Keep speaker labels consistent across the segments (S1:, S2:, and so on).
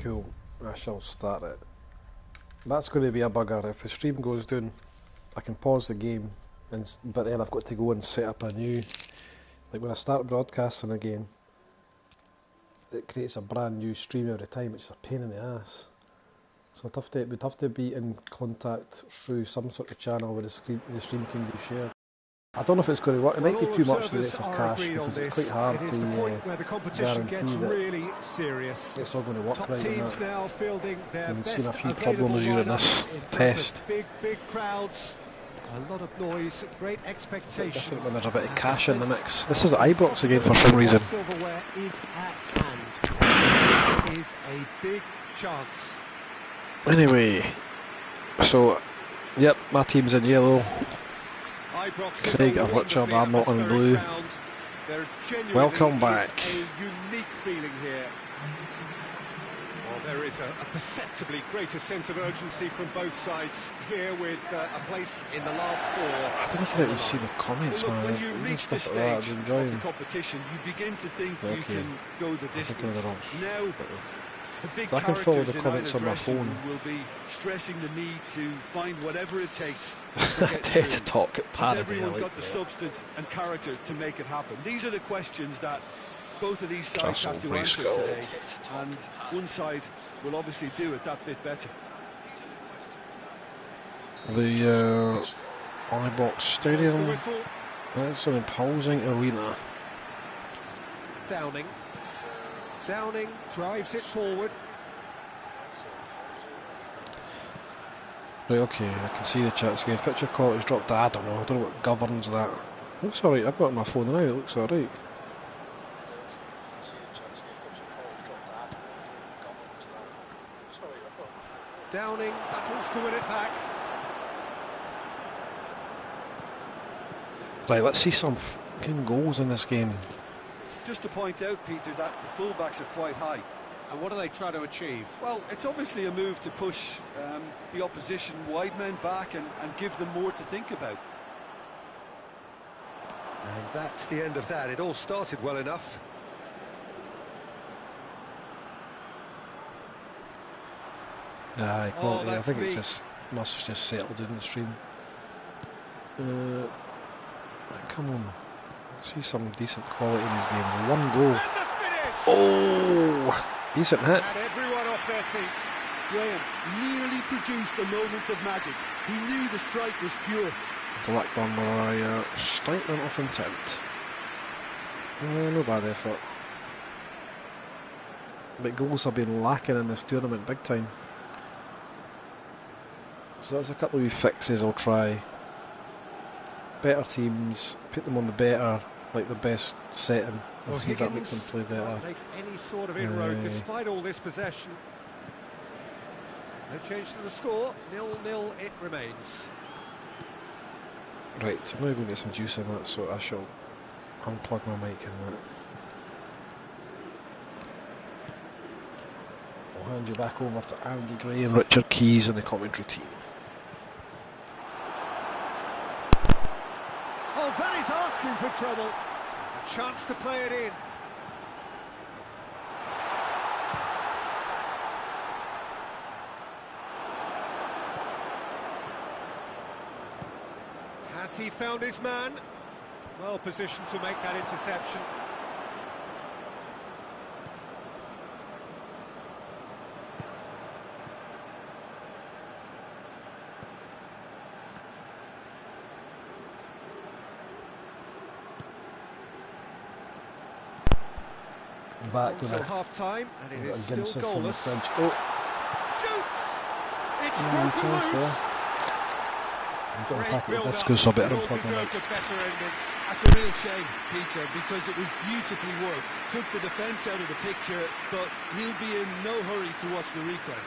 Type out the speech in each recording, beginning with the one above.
S1: Cool, I shall start it. That's going to be a bugger. If the stream goes down, I can pause the game, but then I've got to go and set up a new... Like when I start broadcasting again, it creates a brand new stream every time, which is a pain in the ass. So we'd have to be in contact through some sort of channel where the stream can be shared. I don't know if it's going to work. It might be too much to wait for cash because it's quite hard to guarantee that
S2: really serious.
S1: it's all going to work right in that.
S2: Now fielding their
S1: We've seen a few
S2: best
S1: problems during this test.
S2: Big crowds, a lot of noise, great expectation.
S1: Different when there's a bit of cash in the mix. This is Ibrox again for some reason.
S2: Silverware is at hand. This is a big chance.
S1: Anyway, so, yep, my team's in yellow. Craig and Richard, I'm not in blue. Welcome back.
S2: A unique feeling here. Well, there is a perceptibly greater sense of urgency from both sides here with a place in the last four.
S1: I don't know if you let you see the comments,
S2: Well, look,
S1: man.
S2: when you reach
S1: Stuff
S2: this
S1: like that,
S2: stage
S1: I'm enjoying.
S2: of the competition, you begin to think you
S1: Okay.
S2: can go the distance. Now, the big
S1: So I can follow the
S2: characters in
S1: comments
S2: either
S1: on my
S2: dressing
S1: phone.
S2: room will be stressing the need to find whatever it takes
S1: I
S2: to get
S1: tend to
S2: through.
S1: talk at
S2: Has
S1: parody. I
S2: everyone
S1: like
S2: got the
S1: that.
S2: substance and character to make it happen? These are the questions that both of these sides
S1: Castle
S2: have to
S1: Free
S2: answer
S1: Skull.
S2: today, and one side will obviously do it that bit better.
S1: The Ibrox
S2: Holds the
S1: Stadium,
S2: whistle.
S1: it's an imposing arena.
S2: Downing drives it forward.
S1: Right, okay, I can see the chat screen. Picture quality's dropped. I don't know what governs that. Looks alright, I've got it on my phone now, it looks alright.
S2: Downing battles to win it back.
S1: Right, let's see some fucking goals in this game.
S2: Just to point out, Peter, that the fullbacks are quite high.
S3: And what do they try to achieve?
S2: Well, it's obviously a move to push the opposition wide men back and give them more to think about. And that's the end of that. It all started well enough.
S1: Aye, quality, I
S2: that's
S1: think
S2: me.
S1: it must have just settled in the stream. Right, come on. See some decent quality in these games. One goal.
S2: And the finish!
S1: Oh! Decent hit.
S2: And everyone off their feet. Graham nearly produced a moment of magic. He knew the strike was pure.
S1: Blackburn were a statement of intent. No bad effort. But goals have been lacking in this tournament big time. So there's a couple of wee fixes I'll try. Better teams, put them on the better, like the best setting, and see if that makes them play better.
S2: Can't make any sort of inroad despite all this possession. No change to the score, 0-0 it remains.
S1: Right, so I'm now going to get some juice in that, so I shall unplug my mic in that. I'll hand you back over to Andy Gray and Richard Keys and the commentary team.
S2: Oh, that is asking for trouble. A chance to play it in. Has he found his man? Well positioned to make that interception.
S1: Back with
S2: Until
S1: a
S2: half-time, and it is still
S1: Ginson from the
S2: goalless.
S1: French. Oh,
S2: Shoots! It's
S1: chance
S2: broken
S1: there.
S2: loose.
S1: I've got a
S2: Great
S1: packet of
S2: build-up.
S1: discos, so I better
S2: All
S1: unplug my mic.
S2: deserved a better ending.
S4: That's a real shame, Peter, because it was beautifully worked. Took the defence out of the picture, but he'll be in no hurry to watch the replay.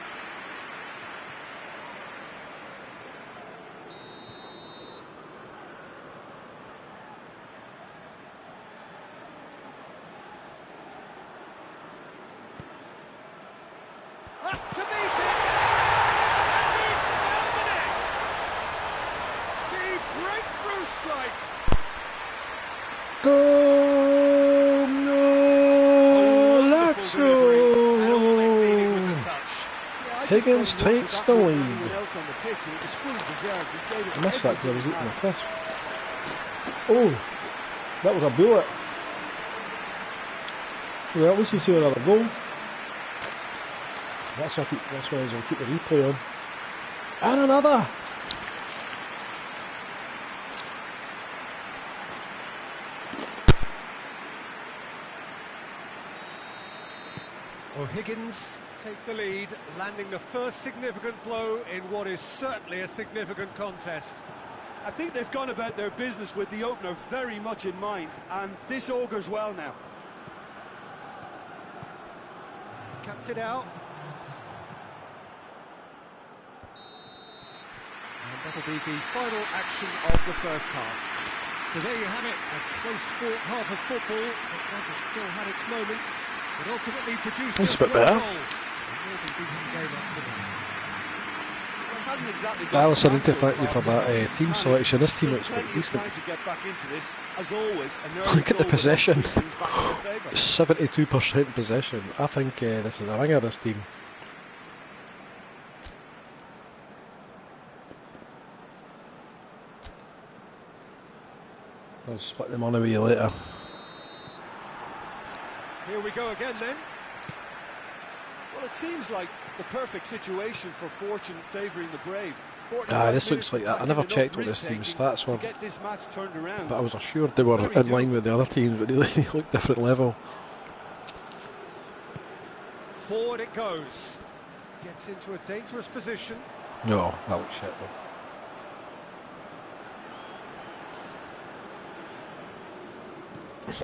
S2: Up to meet it! And he's found the net! The breakthrough strike!
S1: Go! No! Let's go! Higgins takes the lead. I missed that because I was eating a crisp. Oh! That was a bullet. Well, at least you see another goal. That's why I'll keep the replay on. And another!
S2: O'Higgins take the lead, landing the first significant blow in what is certainly a significant contest.
S4: I think they've gone about their business with the opener very much in mind, and this augurs well now.
S2: Cuts it out. And that'll be the final action of the first half. So there you have it, a close-fought half of football, but one that still had its moments, but ultimately produced
S1: That's
S2: just
S1: a bit
S2: one
S1: better.
S2: goal. A more than decent game up to now.
S1: Alison, I need to thank you for that team selection. This team looks quite decent. Look at the possession. 72% possession. I think this is a ringer, this team. I'll split them on away later.
S2: Here we go again then.
S4: Well, it seems like the perfect situation for fortune favouring the brave.
S1: This looks like that. I never checked what this team's stats were,
S4: get this match turned around.
S1: but I was assured they were in line with the other teams, but they look different level.
S2: Forward it goes. Gets into a dangerous position.
S1: No, that looks shit though.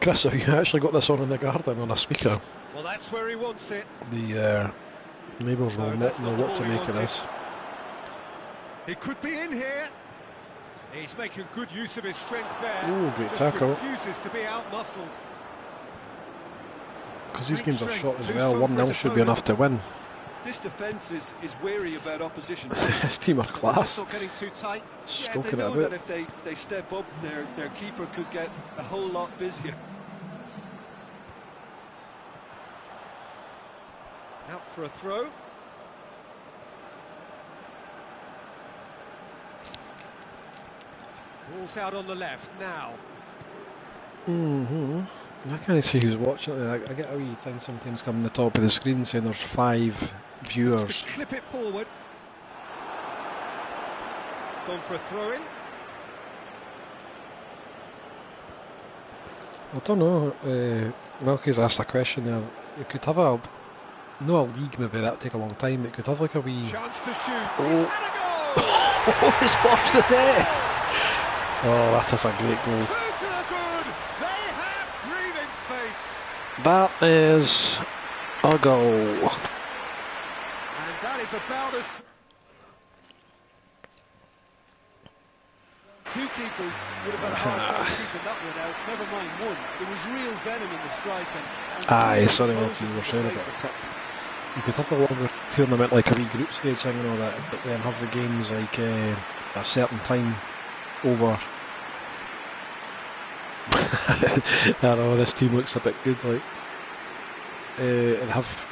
S1: Chris, have you actually got this on in the garden on a speaker?
S2: Well, that's where he wants it.
S1: The neighbours will not know what to make of this.
S2: He could be in here. He's making good use of his strength there.
S1: Ooh, great
S2: Just
S1: tackle.
S2: refuses to be out-muscled.
S1: Because these games are short as well, 1-0 should be enough to win.
S4: This defence is wary about opposition.
S1: This team are class.
S2: Just not getting too tight.
S1: Stroking
S4: they know
S1: it a
S4: that
S1: bit.
S4: if they step up, their keeper could get a whole lot busier.
S2: Out for a throw. Ball's out on the left now.
S1: I can't see who's watching it. I get a wee thing sometimes coming the top of the screen saying there's 5 viewers.
S2: Just to clip it forward. It's gone for a throw-in.
S1: I don't know. Milky's asked a question there. You could have a league, maybe that'd take a long time. It could have like a wee.
S2: Chance to shoot.
S1: Oh.
S2: He's had a goal!
S1: Oh, it's washed the net! Oh, that is a great goal.
S2: Two to the good. They have breathing space.
S1: That is a goal.
S2: And that is about as...
S4: Two keepers would have had a hard time keeping that one out, never mind one. There was real venom in the strike. And
S1: Aye, sorry what you were saying about the cup. You could have a longer tournament like a wee group stage thing and all that, but then have the games like a certain time over. I know this team looks a bit good, like, and have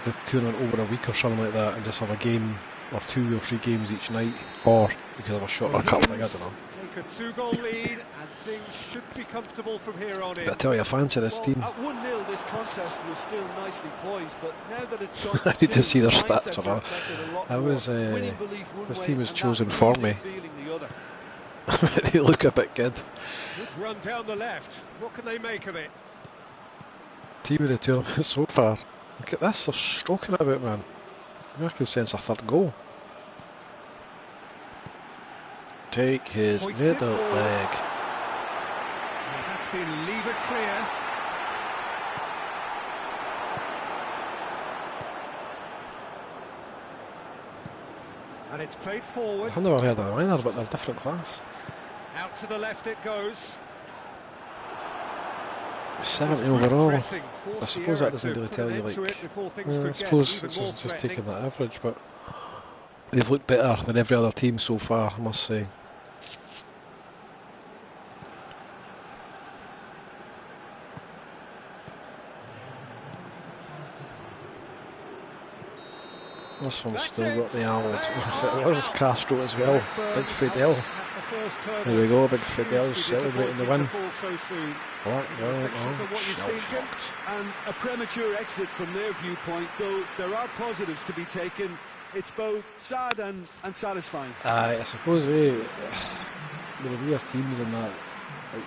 S1: the tournament over a week or something like that, and just have a game or 2 or 3 games each night, or you could have a shorter cup thing. I don't know.
S2: Take a 2-goal lead, and things should be comfortable from here on in.
S1: But I tell you, I fancy this team.
S4: At 1-0, this contest was still nicely poised, but now that it's gone
S1: I need to see their stats
S4: mindsets
S1: or
S4: are
S1: not.
S4: affected a lot
S1: I was,
S4: more. Winning belief one
S1: this
S4: way
S1: team was
S4: and
S1: chosen
S4: that
S1: for
S4: losing
S1: me.
S4: feeling the other.
S1: They look a bit good.
S2: Good run down the left. What can they make of it?
S1: Team of the tournament so far. Look at this, they're stroking it about, man. I can sense a third goal. Take his
S2: Hoists it
S1: middle
S2: forward.
S1: leg.
S2: been levered clear. And it's played forward.
S1: I've never heard of them either, but they're different class.
S2: Out to the left it goes.
S1: 70 overall.
S2: Pressing,
S1: I suppose that doesn't really tell you, like... I suppose it's just taking that average, but... They've looked better than every other team so far, I must say. This one's still got the old... There's Castro as well. Big Fidel. There we go, Big Fidel celebrating the win. Shell-shocked.
S4: And a premature exit from their viewpoint, though there are positives to be taken. It's both sad and satisfying.
S1: I suppose with the bigger teams and that, like,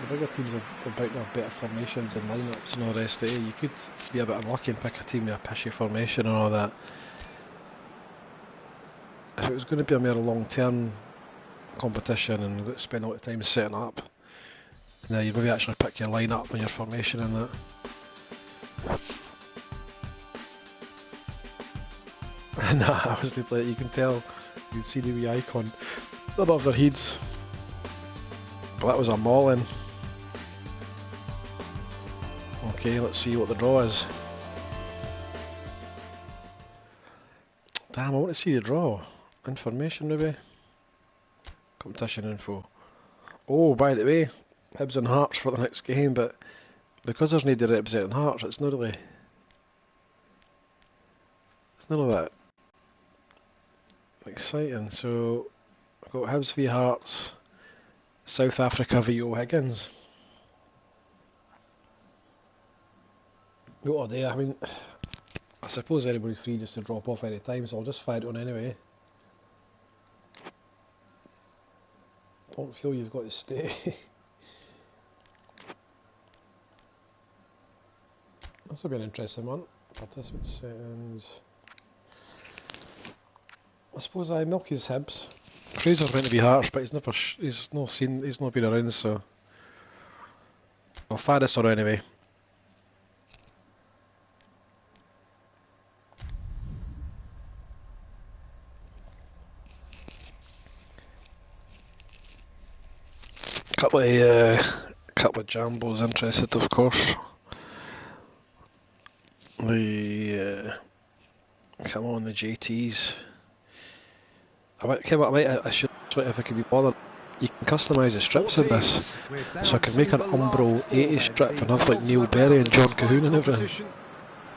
S1: the bigger teams are about to have better formations and lineups and all the rest of it. You could be a bit unlucky and pick a team with a pishy formation and all that. If it was going to be a more long-term competition and you've got to spend a lot of time setting up, now you maybe actually pick your lineup and your formation and that. Nah, I was like, you can tell, you see the wee icon above their heads. But that was a mauling. Okay, let's see what the draw is. Damn, I want to see the draw. Information maybe? Competition info. Oh, by the way, Hibs and Hearts for the next game, but because there's nobody representing Hearts, it's not really... It's none of that exciting. So I've got Hibs v Hearts, South Africa v O'Higgins. What a day. I mean, I suppose anybody's free just to drop off any time, so I'll just fire it on anyway. Don't feel you've got to stay. This will be an interesting one. Participant settings. I suppose Milky's Hibs. Fraser's meant to be Hearts, but he's not been around, so I'll fire this on anyway. Couple of Jambos interested, of course. Come on, the JTs. I should try if I could be bothered. You can customise the strips in this, so I can make an Umbro 80 strip and have like Neil Berry and John Cahoon and everything.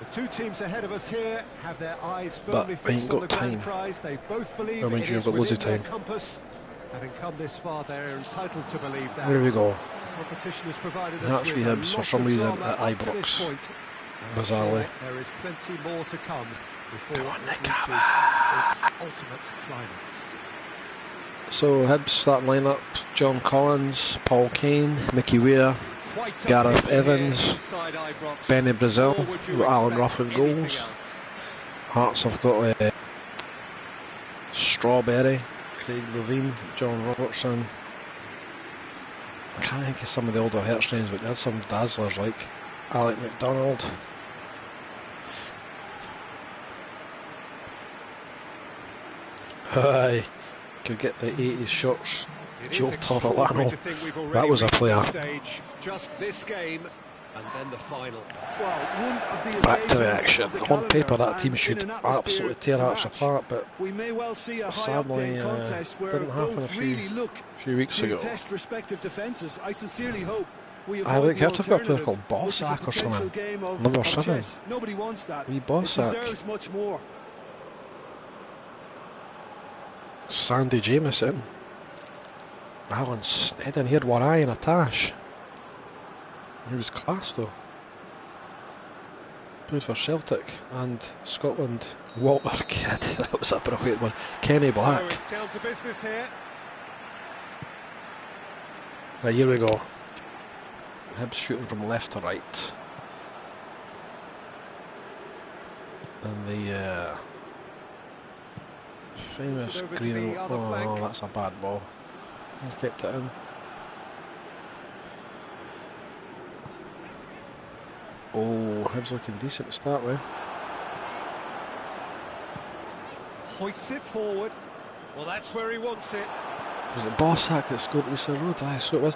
S2: The two teams ahead of us here have their eyes
S1: But
S2: firmly
S1: I
S2: fixed
S1: ain't
S2: on
S1: got
S2: the grand
S1: time.
S2: prize. They both believe
S1: Mind
S2: it
S1: you,
S2: is
S1: I've got loads of
S2: within their
S1: time.
S2: compass. Having come this far, they're entitled to believe that.
S1: There we go.
S2: Competition has provided us
S1: Hearts v
S2: with a
S1: Hibs for
S2: lot
S1: some
S2: of
S1: reason
S2: drama
S1: at
S2: up to this
S1: Ibrox.
S2: point.
S1: Bizarrely.
S2: There is plenty more to come before
S1: Come on,
S2: it
S1: Nick,
S2: reaches its ultimate climax.
S1: So Hibs starting lineup: John Collins, Paul Kane, Mickey Weir,
S2: Quite a
S1: Gareth
S2: picture
S1: Evans,
S2: here inside Ibrox.
S1: Benny Brazil,
S2: Nor would you
S1: with Alan
S2: expect
S1: Ruff in
S2: anything
S1: goals.
S2: else.
S1: Hearts have got Strawberry, Craig Levine, John Robertson. I can't think of some of the older Hearts names, but they had some dazzlers like Alec McDonald. Aye, could get the 80s shots.
S2: It
S1: Joe
S2: is extraordinary
S1: Torolano.
S2: to think we've already
S1: That was a
S2: reached
S1: player.
S2: this stage. Just this game, and then the final.
S4: Well, one of the
S1: Back to the
S4: occasions
S1: action.
S4: of the
S1: On paper,
S4: calendar,
S1: that team
S4: and
S1: should
S4: in an atmosphere
S1: absolutely tear
S4: to
S1: Hearts
S4: match.
S1: apart, but
S4: We may well see a
S1: sadly,
S4: high-octane contest where
S1: didn't happen
S4: both
S1: a
S4: really look
S1: few weeks
S4: to
S1: ago.
S4: test respective defences. I sincerely hope we
S1: I
S4: avoid
S1: think
S4: the
S1: Hearts have got a player
S4: alternative,
S1: called
S4: which is a
S1: Bossack or
S4: potential
S1: something.
S4: game of
S1: Number 7.
S4: chess. Nobody wants that.
S1: Wee
S4: It
S1: Bossack.
S4: deserves much more.
S1: Sandy Jameson. Alan Sneddon, he had one eye and a tash. He was class though. Played for Celtic and Scotland. Walter Kidd, that was a brilliant one. Kenny
S2: So
S1: Black.
S2: it's down to business here.
S1: Right, here we go. Hibs shooting from left to right. And the famous
S2: over to
S1: green.
S2: the other
S1: Oh,
S2: flank.
S1: that's a bad ball. He's kept it in. Oh, Hibs looking decent to start with.
S2: Hoists it forward. Well, that's where he wants it.
S1: Was it Bossack that scored at Easter Road? Aye, so it was.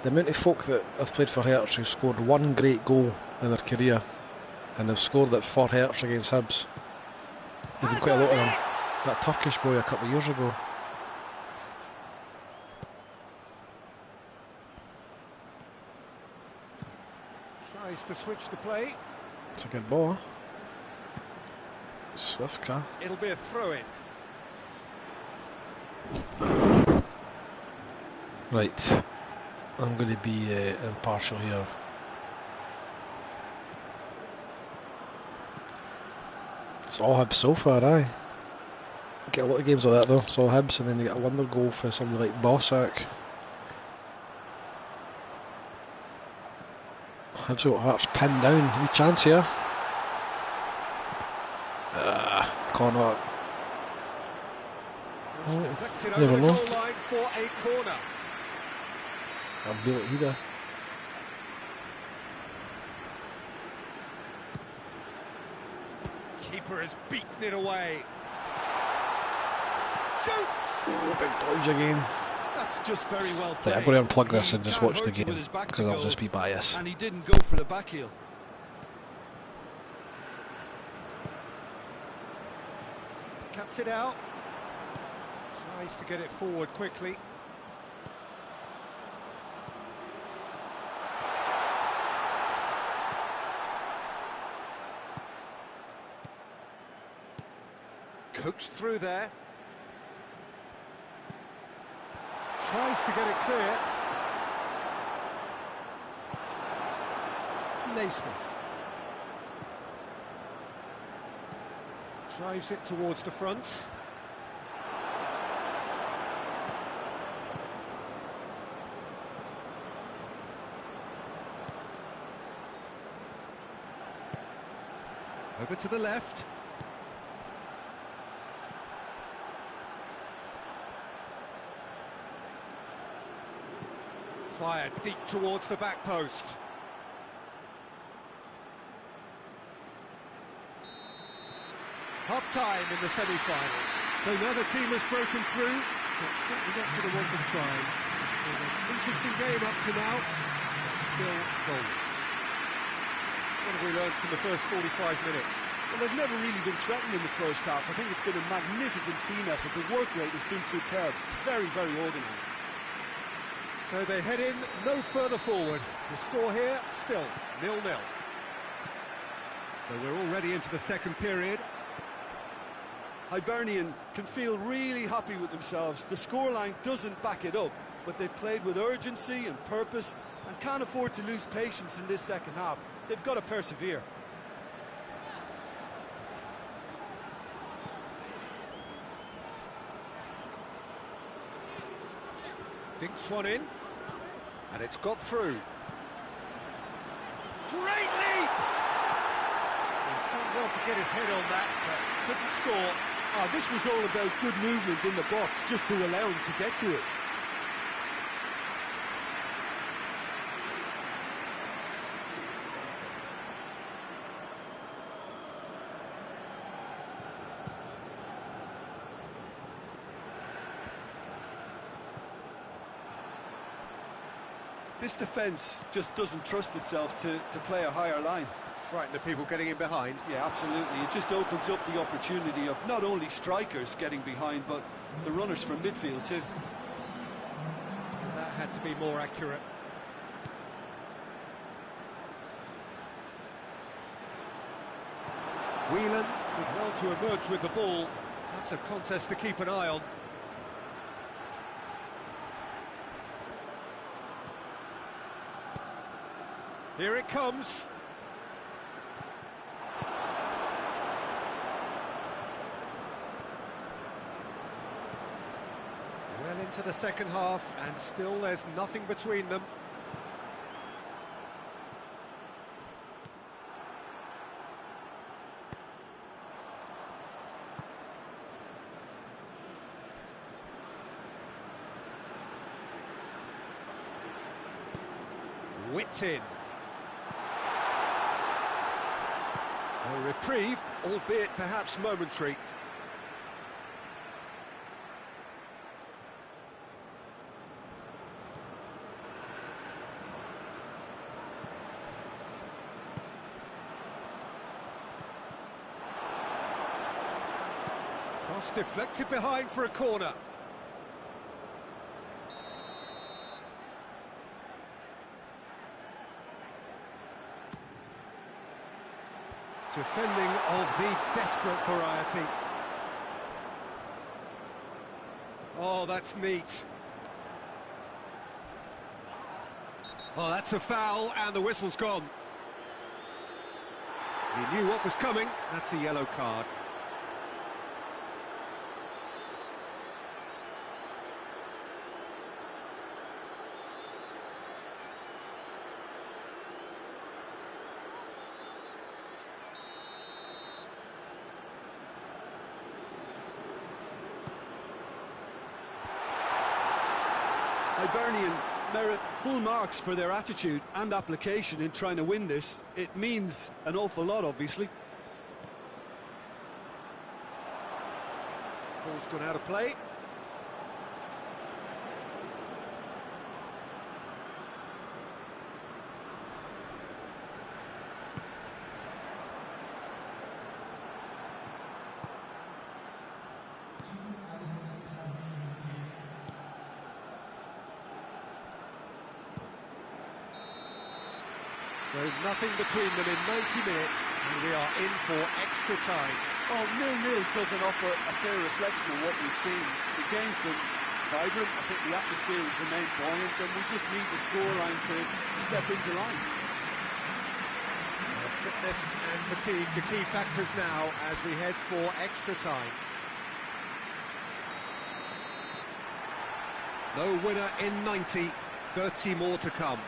S1: The amount of folk that have played for Hearts who scored one great goal in their career, and they've scored it for Hearts against Hibs. There've been quite a lot of them. That Turkish boy a couple of years ago.
S2: Tries to switch the play.
S1: It's a good ball. Slivka.
S2: It'll be a throw-in.
S1: Right. I'm going to be impartial here. It's all Hibs so far, aye. Get a lot of games like that though. It's all Hibs, and then you get a wonder goal for somebody like Bossack. Hibs got Hearts pinned down. Wee chance here. Corner.
S2: Just deflected
S1: never
S2: over the
S1: know.
S2: goal line for a corner.
S1: I'll be like either.
S2: Keeper has beaten it away. Shoots!
S1: Oh, big dodge again.
S4: That's just very well
S1: Right,
S4: played.
S1: I'm going to unplug
S4: He
S1: this and just
S4: can't
S1: watch the
S4: hurt you
S1: game
S4: with his back to
S1: because I'll
S4: goal,
S1: just be biased.
S4: and he didn't go for the back heel.
S2: Cuts it out. Tries to get it forward quickly. Coaxed through there. Tries to get it clear. Naismith. Drives it towards the front. Over to the left. Fired deep towards the back post. Half-time in the semi-final. So now the team has broken through, but certainly not for the want of trying. So an interesting game up to now, but still goals. What have we learned from the first 45 minutes?
S3: Well, they've never really been threatened in the first half. I think it's been a magnificent team effort. The work rate has been superb. It's very, very organised.
S2: So they head in no further forward. The score here, still 0-0. So we're already into the second period.
S4: Hibernian can feel really happy with themselves. The scoreline doesn't back it up, but they've played with urgency and purpose and can't afford to lose patience in this second half. They've got to persevere.
S2: Dinks one in, and it's got through. Great leap! He's done well to get his head on that, but couldn't score.
S4: This was all about good movement in the box just to allow him to get to it. This defence just doesn't trust itself to play a higher line.
S2: Frightened of people getting in behind.
S4: Yeah, absolutely. It just opens up the opportunity of not only strikers getting behind, but the runners from midfield too.
S2: That had to be more accurate. Whelan did well to emerge with the ball. That's a contest to keep an eye on. Here it comes. Well into the second half, and still there's nothing between them. Whipped in. A reprieve, albeit perhaps momentary. Cross deflected behind for a corner. Defending of the desperate variety. Oh, that's neat. Oh, that's a foul, and the whistle's gone. He knew what was coming. That's a yellow card.
S4: Hibernian merit full marks for their attitude and application in trying to win this. It means an awful lot, obviously.
S2: Ball's gone out of play. So nothing between them in 90 minutes, and we are in for extra time.
S4: Oh, 0-0 doesn't offer a fair reflection of what we've seen. The game's been vibrant. I think the atmosphere has remained buoyant, and we just need the scoreline to step into line.
S2: Fitness and fatigue, the key factors now as we head for extra time. No winner in 90, 30 more to come.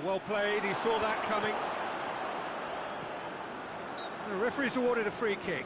S2: Well played, he saw that coming. The referee's awarded a free kick.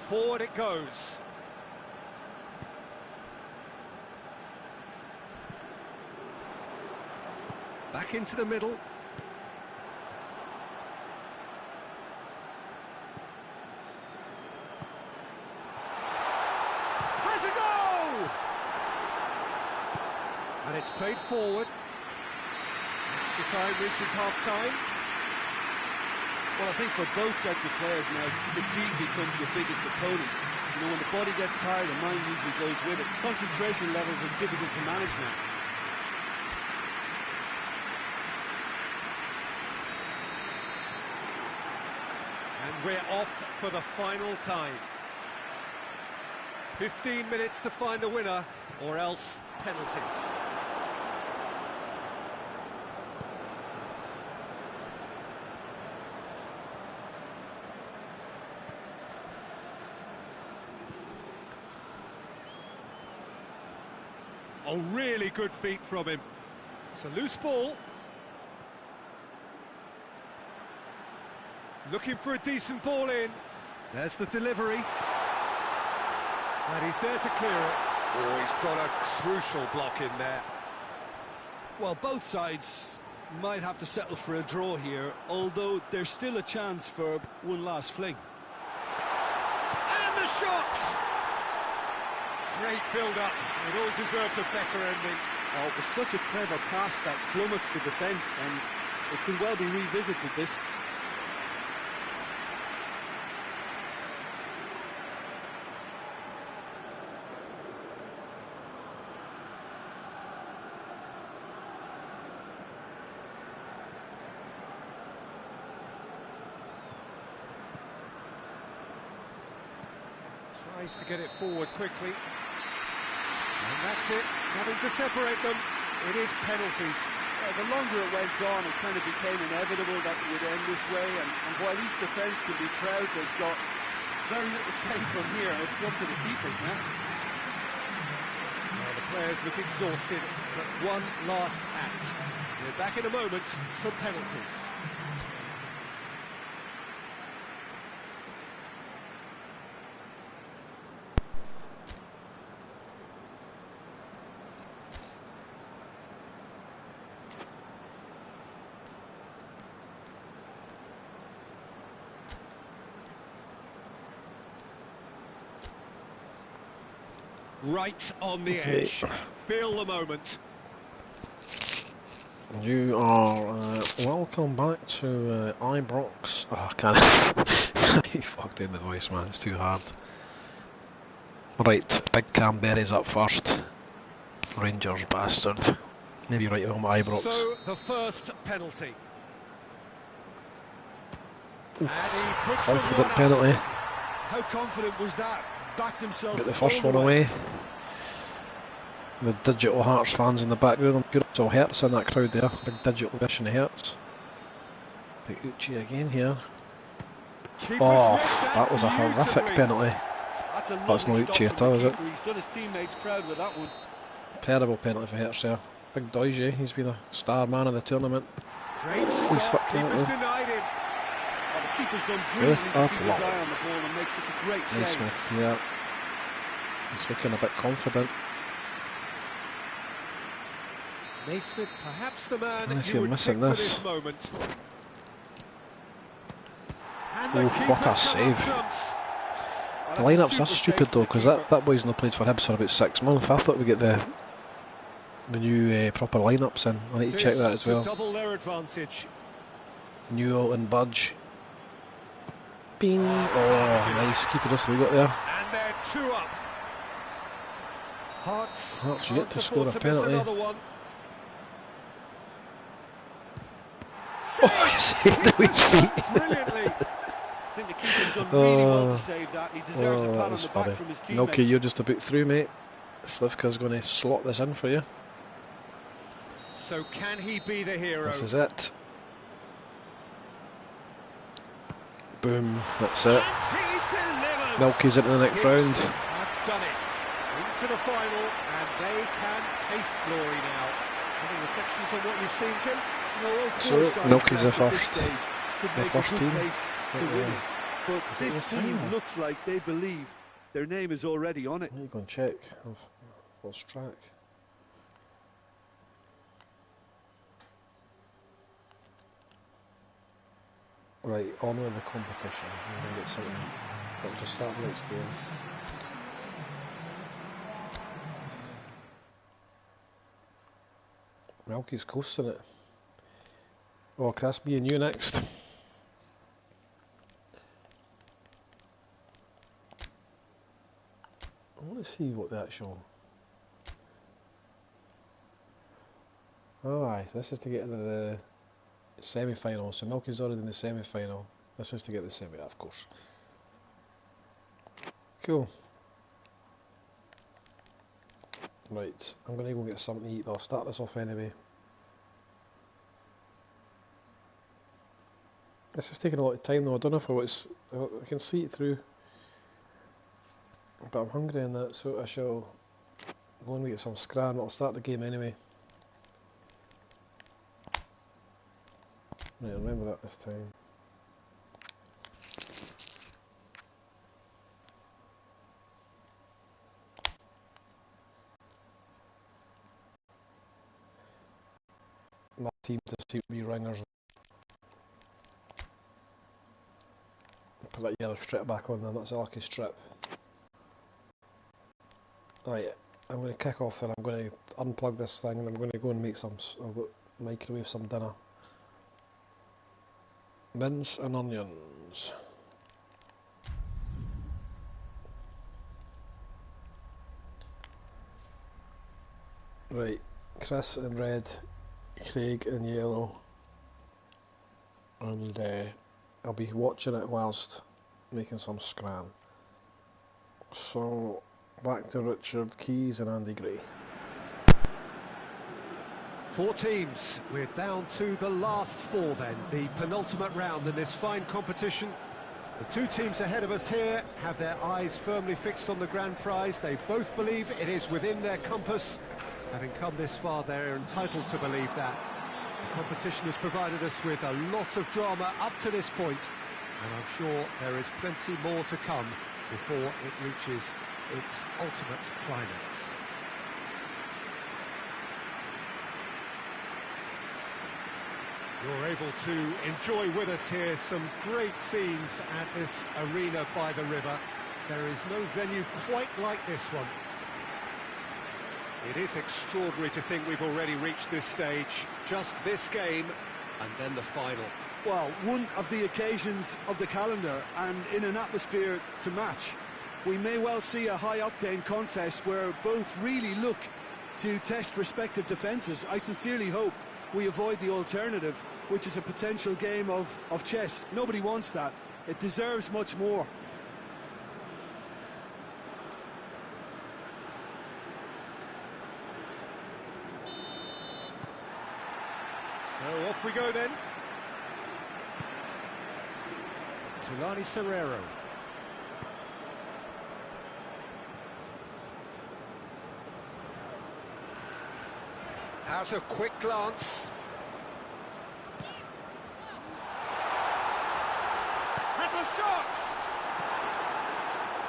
S2: Forward it goes. Back into the middle. Has a goal! And it's played forward. Extra time reaches half-time.
S3: Well, I think for both sets of players now, fatigue becomes your biggest opponent. You know, when the body gets tired, the mind usually goes with it. Concentration levels are difficult to manage now.
S2: And we're off for the final time. 15 minutes to find the winner, or else penalties. Oh, really good feet from him. It's a loose ball. Looking for a decent ball in. There's the delivery. And he's there to clear it. Oh, he's got a crucial block in there.
S4: Well, both sides might have to settle for a draw here, although there's still a chance for one last fling.
S2: And the shot! Great build-up. It all deserved a better ending.
S4: Oh, it was such a clever pass that flummoxed the defence, and it could well be revisited, this.
S2: Tries to get it forward quickly. And that's it, having to separate them. It is penalties.
S3: The longer it went on, it kind of became inevitable that it would end this way, and while each defence can be proud, they've got very little say from here. It's up to the keepers now.
S2: Well, the players look exhausted, but one last act. We're back in a moment for penalties. Right on the edge. Feel the moment.
S1: You are welcome back to Ibrox. Oh, I can't. He fucked in the voice, man. It's too hard. Right, Big Canberra's up first. Rangers bastard. Maybe right home at Ibrox.
S2: So the first penalty. And he puts
S1: Confident penalty.
S4: How confident was that? Backed himself.
S1: Get the first one away. The Digital Hearts fans in the background. I'm sure it's all Hertz in that crowd there. Big Digital version of Hertz. Big Uchi again here. Oh, that was a horrific penalty. That's no Uchi at all, is it?
S3: He's done his teammates proud with that one.
S1: Terrible penalty for Hertz there. Big Doige, he's been a star man of the tournament.
S2: Great
S1: He's
S2: stop.
S1: fucked in it
S2: Keeper's
S1: though.
S2: denied him.
S3: Oh, the keeper's done brilliantly to keep his
S1: Up.
S3: eye on the ball and make such a great save.
S1: Naismith, yeah. He's looking a bit confident.
S2: Naismith, perhaps the man
S1: Unless
S2: you
S1: you're
S2: would
S1: missing
S2: pick for
S1: this.
S2: this moment. And the
S1: Oof, what a
S2: keeper's come up
S1: save.
S2: trumps.
S3: Oh,
S1: The
S3: that's a
S1: lineups
S3: super
S1: are
S3: save
S1: stupid
S3: from
S1: though,
S3: the
S1: because
S3: keeper.
S1: that boy's not played for Hibs for about 6 months. I thought we'd get the new proper lineups in. I need to check that as
S2: To
S1: well.
S2: double their advantage.
S1: Newell and Budge. Bing! Oh, nice. Keeper just we got there.
S2: And they're 2 up. Hearts
S1: Hearts yet
S2: can't
S1: to score
S2: afford
S1: a
S2: to miss
S1: penalty.
S2: another one.
S1: Oh, he saved it with his feet.
S2: Brilliantly.
S3: I think the keeper's done really well to save that. He deserves a
S1: Oh,
S3: pat
S1: that
S3: on
S1: was
S3: the
S1: funny.
S3: back from his teammates.
S1: Milky, you're just about through, mate. Slivka's going to slot this in for you.
S2: So can he be the hero?
S1: This is it. Boom, that's it.
S2: And he delivers.
S1: Milky's into the next
S2: Hibs
S1: round.
S2: have done it. Into the final, and they can taste glory now. Any reflections on what you've seen, Jim?
S3: No, of
S1: So,
S3: course, sides
S1: Milky's the
S3: left at this
S1: first.
S3: stage could
S1: The
S3: make
S1: first
S3: a good
S1: team.
S3: case to win it. But
S1: Is it
S3: this
S1: the
S3: team
S1: final?
S3: looks like they believe their name is already on it.
S1: Let me go and check. I've lost track. Right, on with the competition. I'm going to get something. Got to start the next game. Milky's coasting it. Oh, Chris, me and you next. I want to see what the actual... Oh, aye, so this is to get into the semi-final. So Milky's already in the semi-final. This is to get the semi, of course. Cool. Right, I'm going to go get something to eat, but I'll start this off anyway. This is taking a lot of time though, I don't know if I can see it through. But I'm hungry in that, so I shall go and get some scran. I'll start the game anyway. Right, remember that this time. My team to see me ringers. Put that yellow strip back on then, that's a lucky strip. Right, I'm going to kick off then, I'm going to unplug this thing and I'm going to go and make some, I'll go microwave some dinner. Mince and onions. Right, Chris in red, Craig in yellow, and I'll be watching it whilst making some scran. So back to Richard Keys and Andy Gray.
S2: 4 teams. We're down to the last 4 then, the penultimate round in this fine competition. The 2 teams ahead of us here have their eyes firmly fixed on the grand prize. They both believe it is within their compass. Having come this far, they're entitled to believe that. The competition has provided us with a lot of drama up to this point, and I'm sure there is plenty more to come before it reaches its ultimate climax. You're able to enjoy with us here some great scenes at this arena by the river. There is no venue quite like this one. It is extraordinary to think we've already reached this stage. Just this game, and then the final.
S4: Well, one of the occasions of the calendar, and in an atmosphere to match. We may well see a high-octane contest where both really look to test respective defences. I sincerely hope we avoid the alternative, which is a potential game of chess. Nobody wants that. It deserves much more.
S2: So off we go then. Tulani Serrero. Has a quick glance. Has a shot!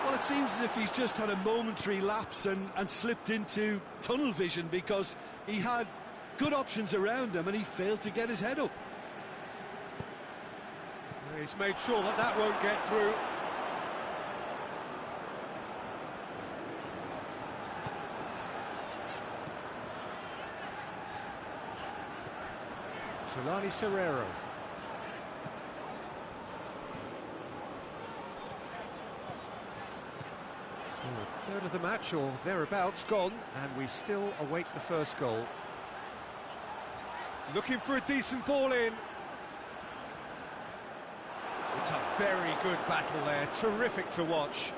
S4: Well, it seems as if he's just had a momentary lapse and slipped into tunnel vision, because he had good options around him and he failed to get his head up.
S2: He's made sure that that won't get through. Tulani Serrero. So a third of the match or thereabouts gone, and we still await the first goal. Looking for a decent ball in. It's a very good battle there, terrific to watch.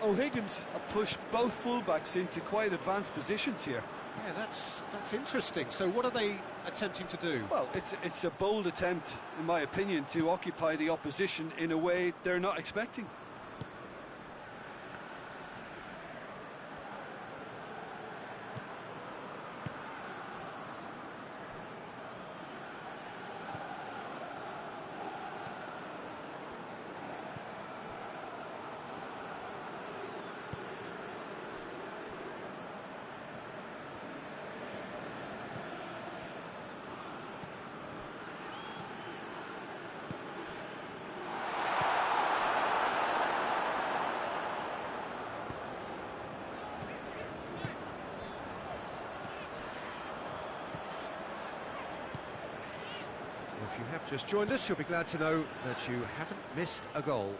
S4: O'Higgins have pushed both fullbacks into quite advanced positions here.
S2: Yeah, that's interesting. So what are they attempting to do?
S4: Well, it's a bold attempt, in my opinion, to occupy the opposition in a way they're not expecting.
S2: If you have just joined us, you'll be glad to know that you haven't missed a goal.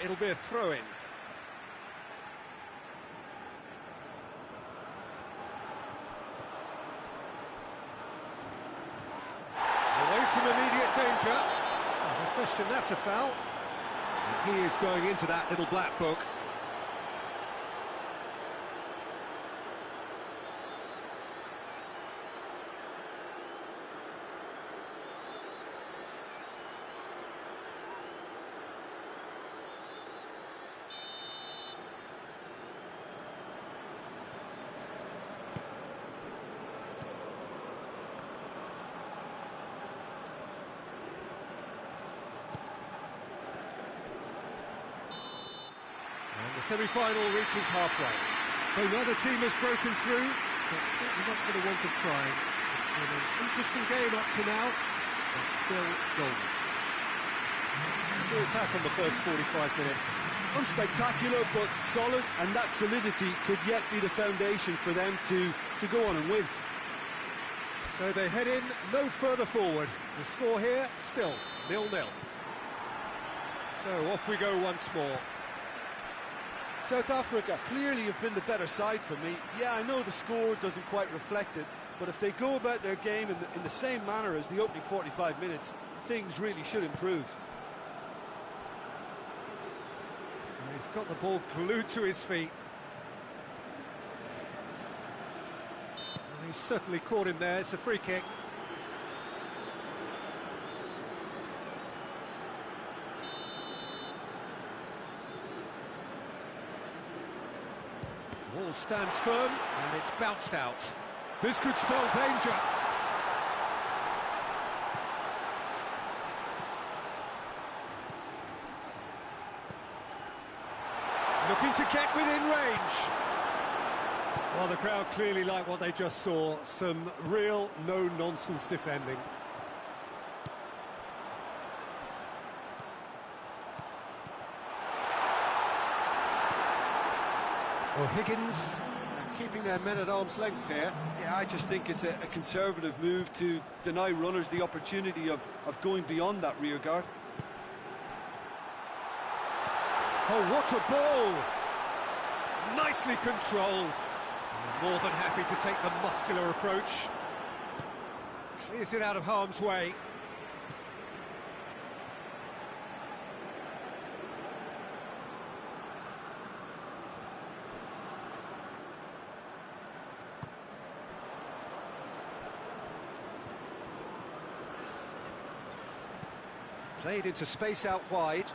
S2: It'll be a throw-in. Away from immediate danger. No question, that's a foul. And he is going into that little black book. The semi-final reaches halfway. So neither team has broken through, but certainly not for the want of trying. It's been an interesting game up to now, but still goals.
S3: Good attack on the first 45 minutes.
S4: Unspectacular, but solid, and that solidity could yet be the foundation for them to go on and win.
S2: So they head in no further forward. The score here, still 0-0. So off we go once more.
S4: South Africa clearly have been the better side for me. Yeah, I know the score doesn't quite reflect it, but if they go about their game in the same manner as the opening 45 minutes, things really should improve.
S2: He's got the ball glued to his feet. And he's certainly caught him there. It's a free kick. Ball stands firm, and it's bounced out. This could spell danger. Looking to get within range. Well, the crowd clearly like what they just saw. Some real no-nonsense defending. O'Higgins keeping their men at arm's length here.
S4: Yeah, I just think it's a conservative move to deny runners the opportunity of going beyond that rear guard.
S2: Oh, what a ball! Nicely controlled. More than happy to take the muscular approach. Clears it out of harm's way. Played into space out wide.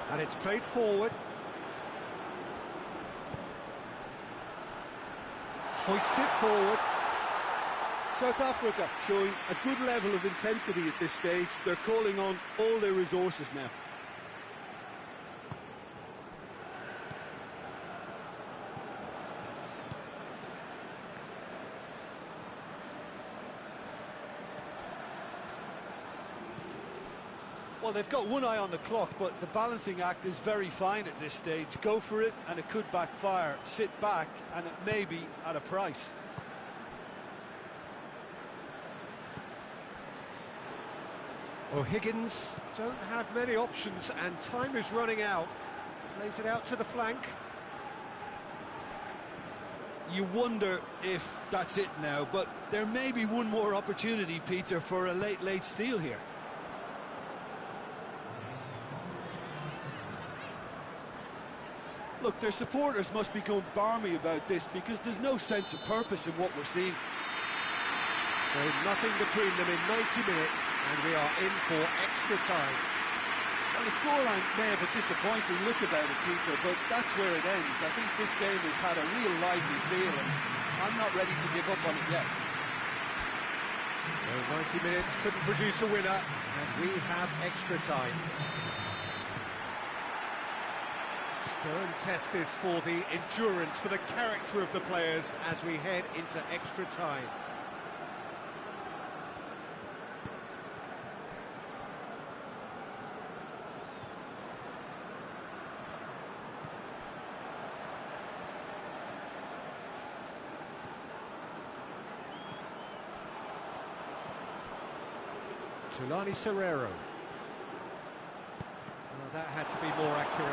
S2: And it's played forward. Hoists it forward.
S4: South Africa showing a good level of intensity at this stage. They're calling on all their resources now. Well, they've got one eye on the clock, but the balancing act is very fine at this stage. Go for it, and it could backfire. Sit back, and it may be at a price.
S2: O'Higgins don't have many options, and time is running out. Plays it out to the flank.
S4: You wonder if that's it now, but there may be one more opportunity, Peter, for a late steal here. Look, their supporters must be going barmy about this because there's no sense of purpose in what we're seeing.
S2: So nothing between them in 90 minutes, and we are in for extra time.
S4: Well, the scoreline may have a disappointing look about it, Peter, but that's where it ends. I think this game has had a real lively feel, and I'm not ready to give up on it yet.
S2: So 90 minutes couldn't produce a winner, and we have extra time. Stern test this for the endurance, for the character of the players as we head into extra time. Thulani Serero. Well, that had to be more accurate.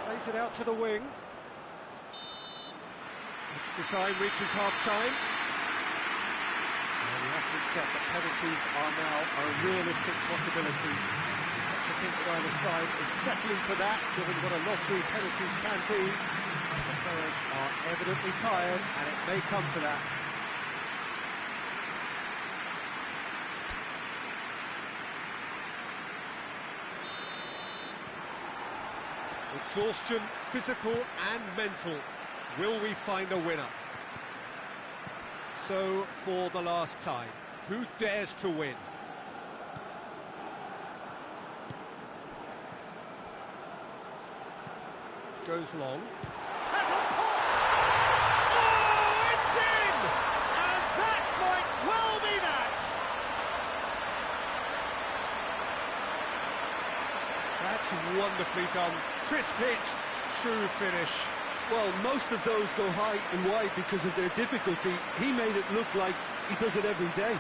S2: Plays it out to the wing. Extra time reaches half-time. And we have to accept that penalties are now a realistic possibility. I think that either side is settling for that, given what a lottery penalties can be. The players are evidently tired, and it may come to that. Exhaustion, physical and mental. Will we find a winner? So, for the last time, who dares to win? Goes long. Has a pop! Oh, it's in! And that might well be that! That's wonderfully done. Crisp hit, true finish.
S4: Well, most of those go high and wide because of their difficulty. He made it look like he does it every day.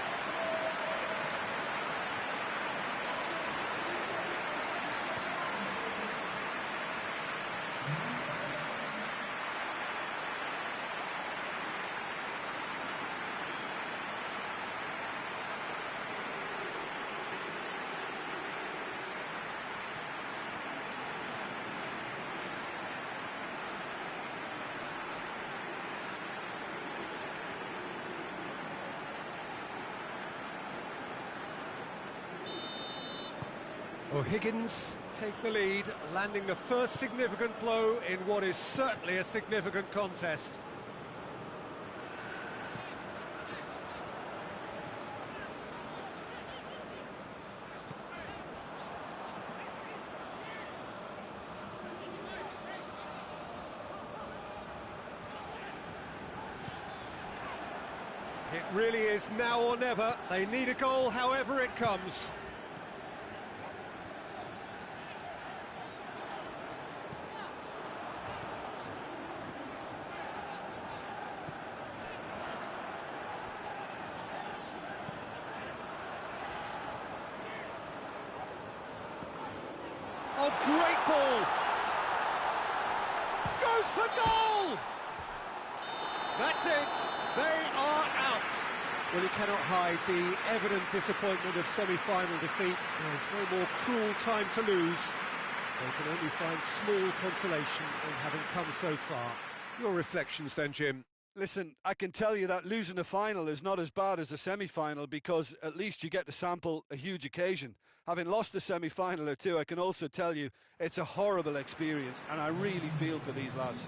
S2: O'Higgins take the lead, landing the first significant blow in what is certainly a significant contest. It really is now or never. They need a goal however it comes. Oh, great ball! Goes for goal! That's it, they are out. Well, you cannot hide the evident disappointment of semi-final defeat. There's no more cruel time to lose. They can only find small consolation in having come so far. Your reflections then, Jim?
S4: Listen, I can tell you that losing a final is not as bad as a semi-final because at least you get to sample a huge occasion. Having lost a semi-final or two, I can also tell you it's a horrible experience, and I really feel for these lads.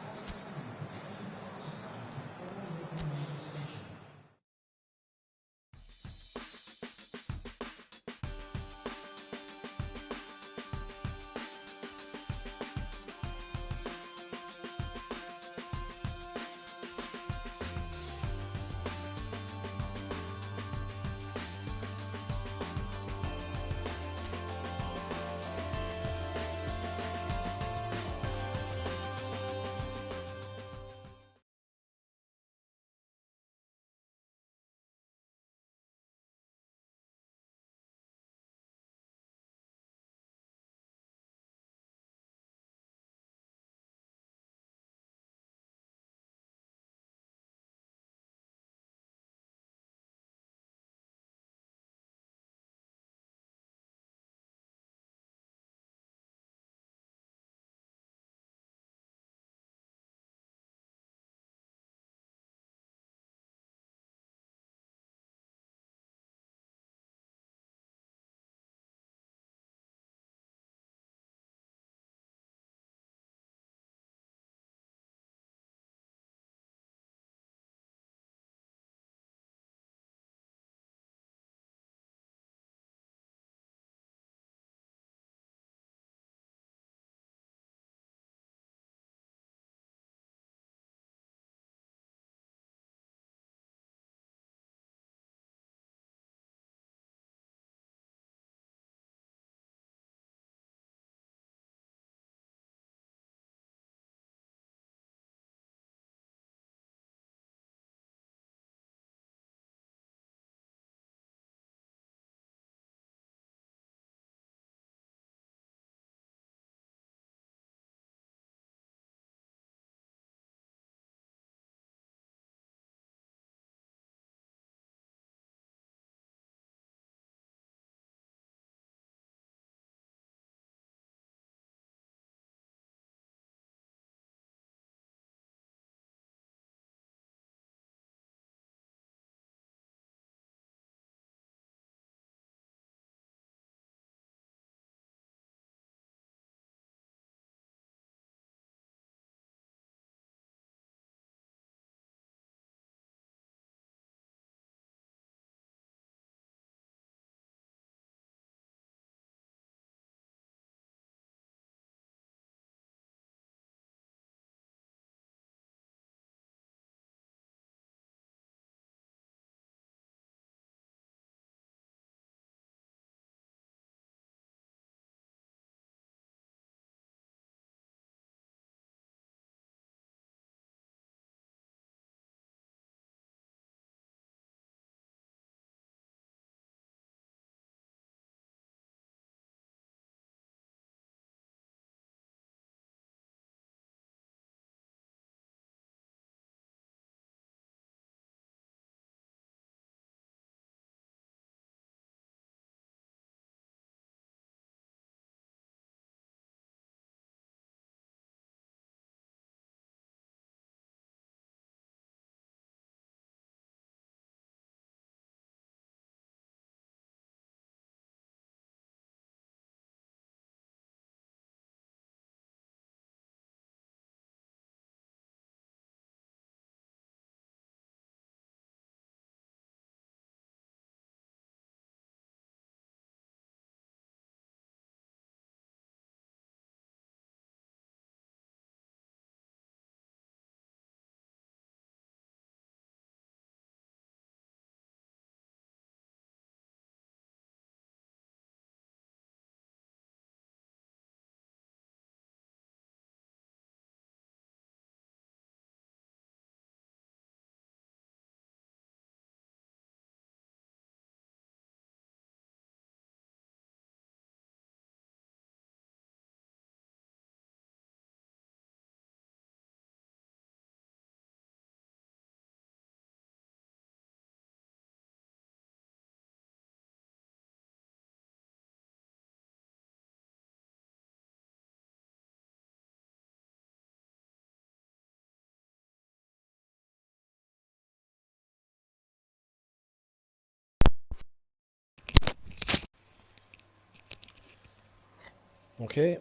S1: Okay,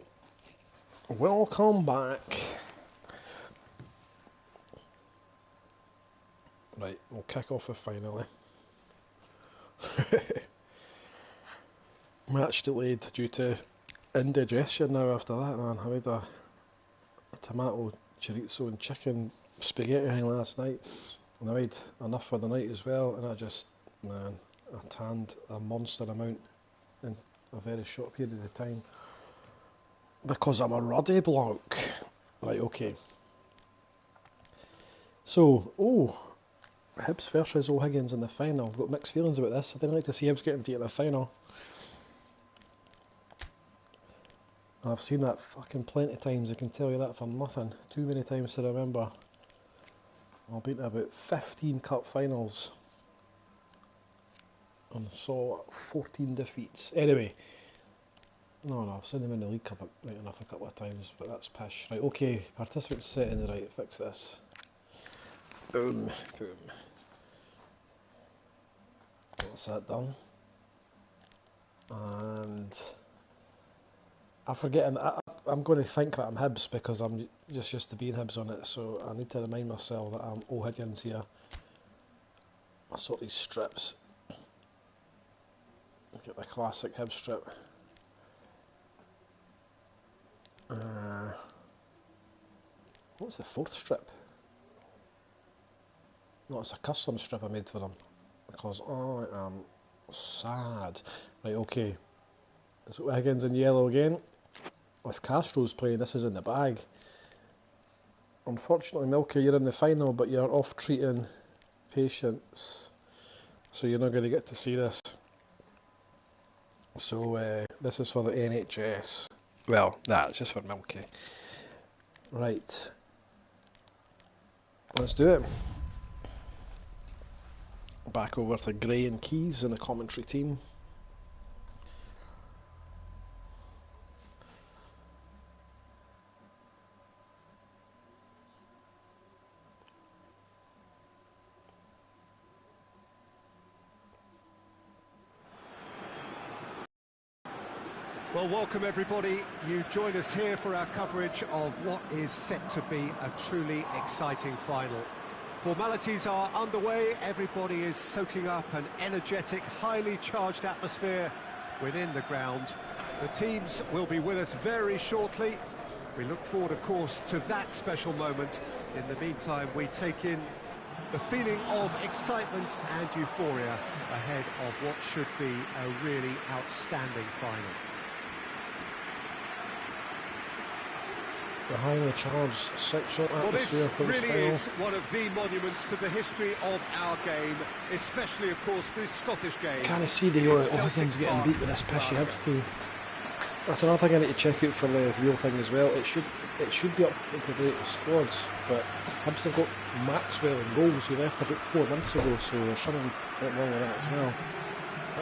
S1: welcome back. Right, we'll kick off the final. Match delayed due to indigestion now after that, man. I had a tomato chorizo and chicken spaghetti thing last night, and I had enough for the night as well, and I tanned a monster amount in a very short period of time. Because I'm a ruddy bloke. Right, okay. So, Hibs versus O'Higgins in the final. I've got mixed feelings about this. I didn't like to see Hibs getting to the final. I've seen that fucking plenty of times, I can tell you that for nothing. Too many times to remember. I've been to about 15 cup finals. And saw 14 defeats. Anyway. No, I've seen them in the League Cup right enough a couple of times, but that's pish. Right, okay, participants set in the right, fix this. Boom, boom. That's that done. And I'm going to think that I'm Hibs because I'm just used to being Hibs on it, so I need to remind myself that I'm O'Higgins here. I sort these strips. Look at the classic Hibs strip. What's the fourth strip? No, it's a custom strip I made for them because I am sad. Right, okay. So Higgins in yellow again. With Castro's playing, this is in the bag. Unfortunately, Milky, you're in the final, but you're off treating patients, so you're not going to get to see this. So this is for the NHS. Well, that's just for Milky. Right. Let's do it. Back over to Gray and Keys in the commentary team.
S2: Well, welcome everybody. You join us here for our coverage of what is set to be a truly exciting final. Formalities are underway, everybody is soaking up an energetic, highly charged atmosphere within the ground. The teams will be with us very shortly. We look forward, of course, to that special moment. In the meantime, we take in the feeling of excitement and euphoria ahead of what should be a really outstanding final.
S1: The highly charged sexual atmosphere for this
S2: really
S1: final.
S2: is one of the monuments to the history of our game, especially, of course, this Scottish game.
S1: Can I see the O'Higgins getting beat with this pishy Hibs team? That's another thing I need to check out for the real thing as well. It should be up to the squads, but Hibs have got Maxwell in goals who left about 4 months ago, so there's something a bit wrong with that as well.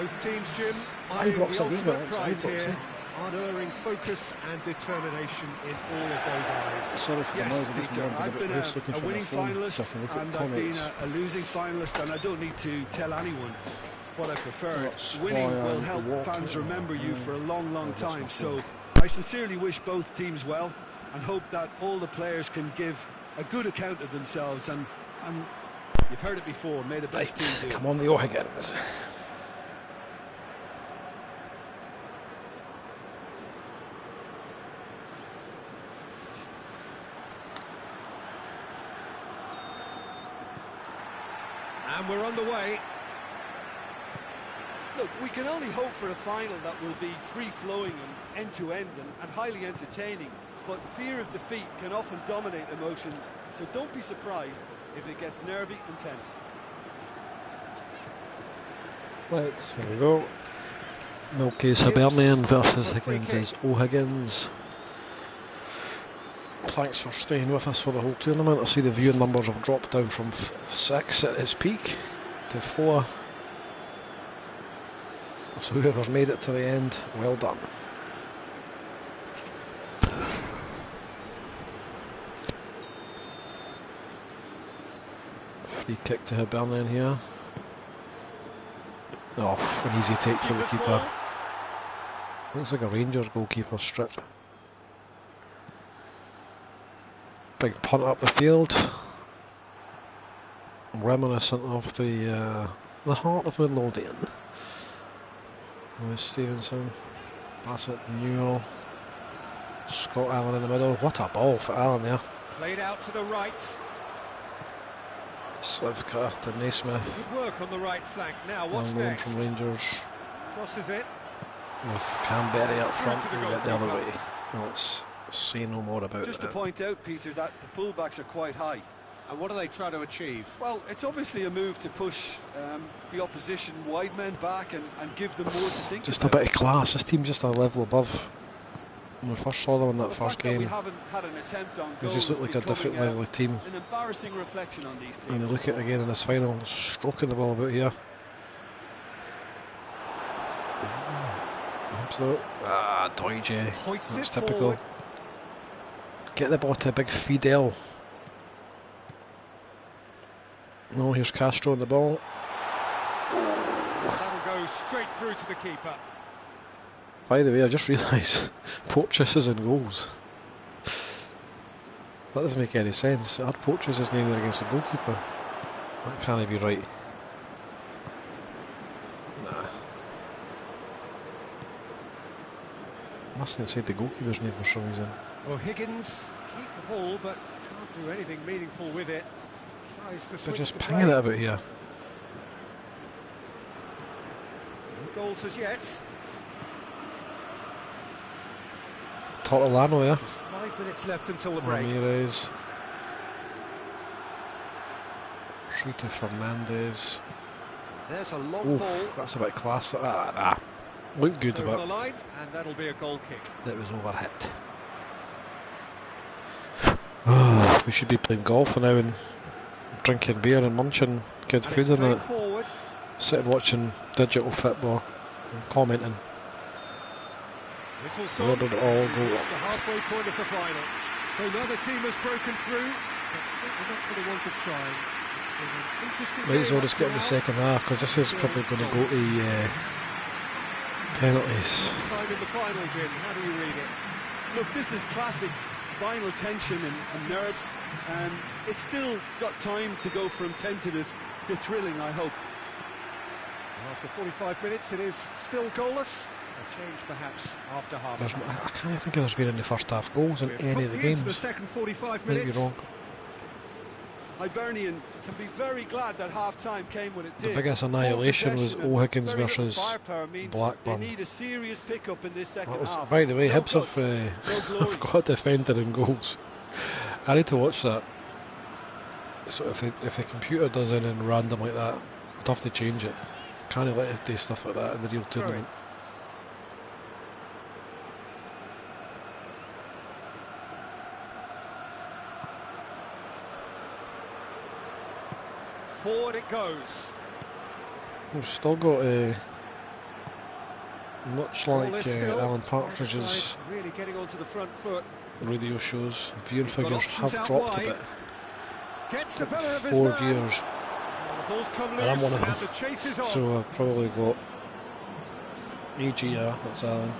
S2: Both teams, Jim,
S1: Ibrox
S2: the
S1: again,
S2: ultimate
S1: it's
S2: prize
S1: Ibrox,
S2: here. Unerring focus and determination in all of those eyes.
S1: Sorry for
S4: Yes,
S1: the noise,
S4: Peter, I've been a winning finalist and I've been a losing finalist, and I don't need to tell anyone what I prefer. Winning will help fans remember you for a long, long time, so I sincerely wish both teams well and hope that all the players can give a good account of themselves, and you've heard it before, may the best team do.
S1: Come on, the O'Higgins.
S2: And we're on the way.
S4: Look, we can only hope for a final that will be free-flowing and end-to-end and highly entertaining, but fear of defeat can often dominate emotions, so don't be surprised if it gets nervy and tense.
S1: Right, here we go. Milky's Hibernian versus Higgins' O'Higgins. Thanks for staying with us for the whole tournament. I see the viewing numbers have dropped down from 6 at its peak to 4. So whoever's made it to the end, well done. Free kick to Hibernian here. Oh, an easy take for the keeper. Looks like a Rangers goalkeeper strip. Big punt up the field. Reminiscent of the heart of Midlothian. Lewis Stevenson. Pass it to Newell. Scott Allen in the middle. What a ball for Allen there.
S2: Played out to the right.
S1: Slivka to Naismith.
S2: Good work on the right flank. Now, what's
S1: Well known
S2: next?
S1: from Rangers.
S2: Crosses it.
S1: With Canberry up front,
S2: Through to the
S1: we get the other
S2: goalkeeper.
S1: way. Let's say no more about
S4: Just
S1: it.
S4: to point out, Peter, that the fullbacks are quite high.
S2: And what are they trying to achieve?
S4: Well, it's obviously a move to push the opposition wide men back and give them more to think
S1: Just a
S4: about.
S1: bit of class. This team's just a level above when we first saw them in that
S4: The
S1: first
S4: fact that we
S1: game.
S4: haven't had an attempt on
S1: They
S4: goal
S1: just look
S4: is
S1: like a different
S4: becoming,
S1: level of team.
S4: an embarrassing reflection on these
S1: And
S4: teams.
S1: you look at it again in this final, stroking the ball about here. Absolute. Doige.
S2: Hoists
S1: That's
S2: it
S1: typical.
S2: forward.
S1: Get the ball to a big Fidel. No, here's Castro on the ball.
S2: That'll go straight through to the keeper.
S1: By the way, I just realised Porteous is in goals. That doesn't make any sense. I had Porteous' name there against the goalkeeper. That can't be right. Nah. Mustn't have said the goalkeeper's name for some reason.
S2: O'Higgins keep the ball, but can't do anything meaningful with it. Tries to
S1: They're
S2: switch
S1: just
S2: the
S1: pinging
S2: play.
S1: it about here.
S2: No goals as yet.
S1: Tortolano there.
S2: Just 5 minutes left until the break.
S1: Ramirez. Shrita Fernandez.
S2: There's a long ball.
S1: Oof, that's a bit class. Looked good,
S2: It's over the
S1: but
S2: line, and that'll be a goal kick.
S1: it was overhit. We should be playing golf now and drinking beer and munching good
S2: And
S1: food
S2: it's
S1: in
S2: played
S1: it.
S2: forward.
S1: Sitting watching digital football and commenting.
S2: Whistle's
S1: Where
S2: gone.
S1: did it all go?
S2: It's the halfway point of the final. So neither team has broken through, but certainly not for the want of trying. It's been an interesting
S1: Might as
S2: game
S1: well
S2: up
S1: just
S2: to
S1: get in the
S2: now.
S1: second half because this is probably going to go to penalties.
S2: Time in the final, Jim. How do you read it?
S4: Look, this is classic final tension and nerves, and it's still got time to go from tentative to thrilling, I hope.
S2: After 45 minutes, it is still goalless. A change, perhaps, after half
S1: There's,
S2: time.
S1: I can't think there's been any first half goals in any of the
S2: Into the
S1: games.
S2: second 45
S1: Might be
S2: minutes.
S1: wrong.
S4: Hibernian can be very glad that half-time came when it
S1: The
S4: did.
S1: biggest
S4: Full
S1: annihilation was
S4: possession and
S1: O'Higgins
S4: very little
S1: versus
S4: firepower means
S1: Blackburn.
S4: They need a serious pickup in this second
S1: That was,
S4: half.
S1: by the way,
S4: No
S1: Hibs
S4: guts, no
S1: have
S4: glory.
S1: got a defender in goals. I need to watch that. So if the computer does anything random like that, I'd have to change it. Can't let it do stuff like that in the real
S2: Throw it.
S1: tournament.
S2: Forward it goes.
S1: We've still got much
S2: Ball
S1: like
S2: is still
S1: Alan
S2: either
S1: Partridge's
S2: side really getting onto the front foot.
S1: radio shows, viewing
S2: He's got
S1: figures
S2: options
S1: have
S2: out
S1: dropped a
S2: wide.
S1: bit.
S2: Gets the better of his
S1: 4
S2: man.
S1: viewers,
S2: And the ball's come loose,
S1: and I'm one of them.
S2: and the chase is on.
S1: So I've probably got AGR, that's Alan,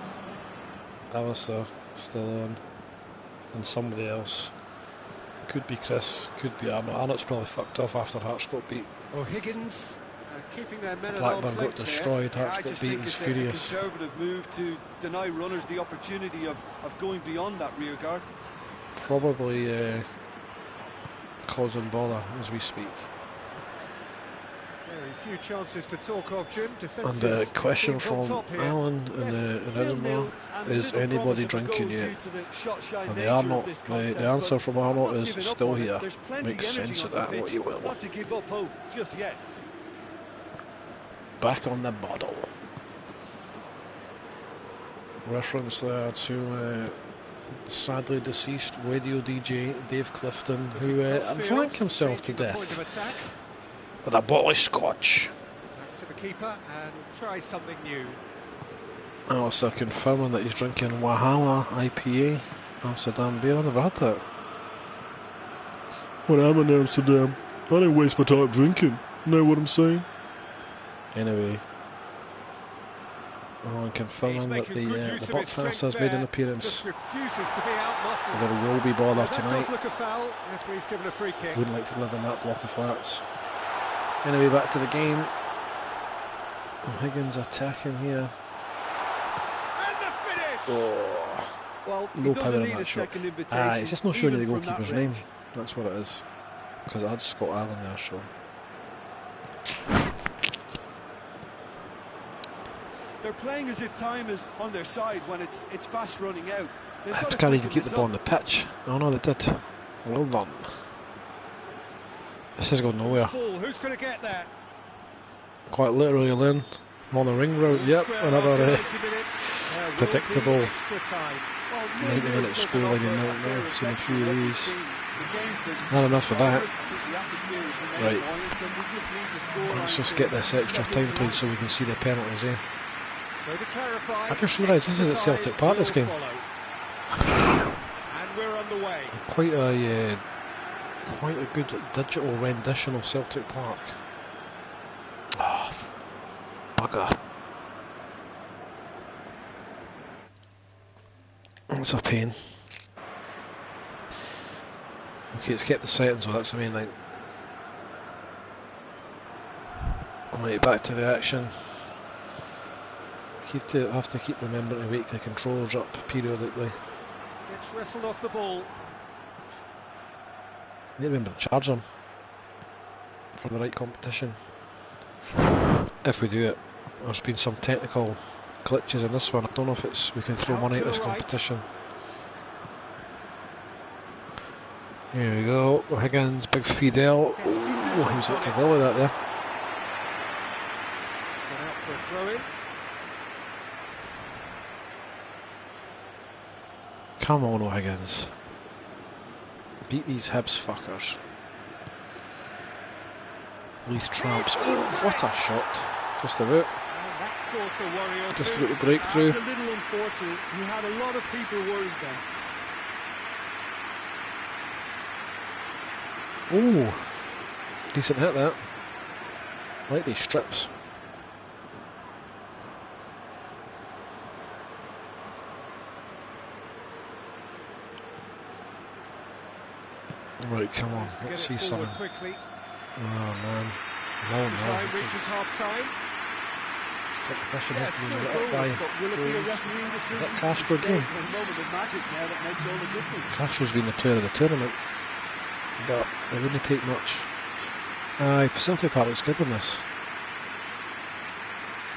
S1: Alistair still on, and somebody else. Could be Chris, could be Arnott. Arnott's probably fucked off after Hearts got beat.
S2: O'Higgins keeping their men at
S1: Blackburn
S2: arm's
S1: got
S2: length there.
S1: destroyed, Hearts
S4: I
S1: got
S4: just
S1: beat,
S4: think
S1: he's
S4: it's
S1: furious.
S4: a conservative move to deny runners the opportunity of going beyond that rear guard.
S1: Probably causing bother as we speak.
S2: Very few chances to talk of, Jim.
S1: And
S2: Defences
S1: the question
S2: seem on
S1: from
S2: top here.
S1: Alan
S4: Yes,
S1: in
S4: 0-0,
S1: Edinburgh
S4: and
S1: is
S4: little
S1: anybody
S4: promise of a
S1: drinking
S4: goal
S1: yet?
S4: due to the shot-shy
S1: And
S4: nature of
S1: Arnott,
S4: this
S1: the
S4: contest,
S1: answer
S4: but
S1: from
S4: I'm
S1: Arnott
S4: not
S1: is
S4: giving up
S1: still
S4: on it.
S1: here.
S4: There's plenty
S1: Makes
S4: energy
S1: sense
S4: on
S1: of
S4: the
S1: that,
S4: pitch.
S1: what you will.
S4: Not to give up hope just yet.
S1: Back on the bottle. Reference there to sadly deceased radio DJ Dave Clifton, who drank himself to
S2: Changing the point of
S1: death
S2: attack.
S1: with a bottle of scotch.
S2: Back to the keeper and try something new.
S1: Alistair confirming that he's drinking Wahala IPA, Amsterdam beer. I've never had that. When I'm in Amsterdam, I don't waste my time drinking. Know what I'm saying? Anyway, and confirming that the Buckfast has made an appearance. There will be bother tonight. Wouldn't like to live in that block of flats. Anyway, back to the game. Higgins attacking here. Oh,
S4: well,
S1: no power in that shot. It's just not showing you the goalkeeper's name. That's what it is. Because I had Scott Allen there, so.
S4: They're playing as if time is on their side when it's fast running out.
S1: They can't even keep the ball on the pitch. Oh no, they did. Well done. This has gone nowhere.
S2: Who's going to get there?
S1: Quite literally, Lynn. On the ring road. Yep, another predictable 90-minute scoreline in Milton there. Seen a few of these. Not enough of that. Right. Let's just get this extra time played so we can see the penalties, eh? I just realised this is at Celtic Park, this game.
S2: And we're on the way.
S1: Quite a good digital rendition of Celtic Park. Oh, bugger. It's a pain. Okay, it's kept the settings, so that's the main thing. Right, back to the action. Have to keep remembering to wake the controllers up periodically.
S2: Gets wrestled off the ball.
S1: Need to remember to charge them for the right competition. If we do it. There's been some technical glitches in this one. I don't know if we can throw money at this competition. Here we go. Higgins, big Fidel. Oh, he was out to volley that there.
S2: Got out for a throw-in.
S1: Come on, O'Higgins. Beat these Hibs fuckers. Leith Tramps. Oh, what a shot. Just about. Just about the breakthrough.
S4: That's a little unfortunate. He had a lot of people worried then.
S1: Oh, decent hit that. I like these strips. Right, come on, let's see something. Oh man, no. Competition has to be lit up by that Castro game. Castro's been the player of the tournament, but it wouldn't take much. Celtic Park looks good in this.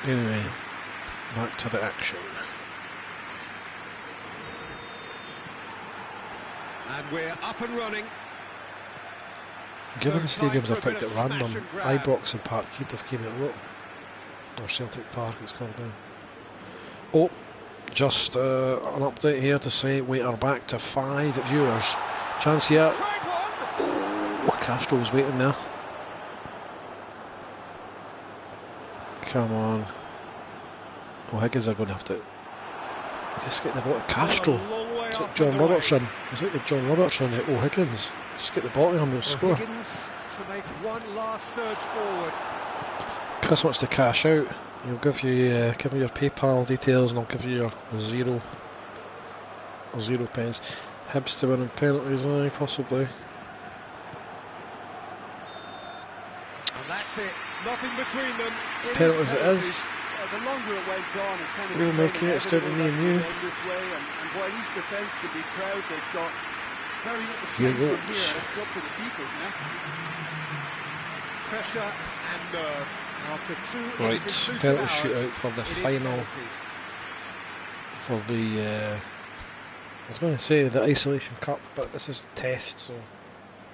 S1: Anyway, back to the action.
S2: And we're up and running.
S1: Given the stadiums I picked at random, Ibrox and Parkhead have came out low. Or Celtic Park it's called now. Oh, just an update here to say we are back to 5 viewers. Chance here. Oh, Castro was waiting there. Come on. Higgins are going to have to just get the ball to Castro. It's like John Robertson. It's like the John Robertson at Higgins. Just get the ball to him, he'll score.
S2: Higgins to make one last surge forward.
S1: Chris wants to cash out. He'll give you give me your PayPal details and I'll give you your zero pence. Hibs to win in penalties, possibly.
S2: And that's it. Nothing between them.
S1: Penalties it is.
S4: The longer it went on, it kind of
S1: we'll make it. It's down to me and you.
S4: This way, and while each defence can be proud, they've got very little strength from here. It's up to the keepers now.
S2: Pressure and nerve after 2
S1: right, penalty shootout for the final. For the I was going to say the Isolation Cup, but this is the test,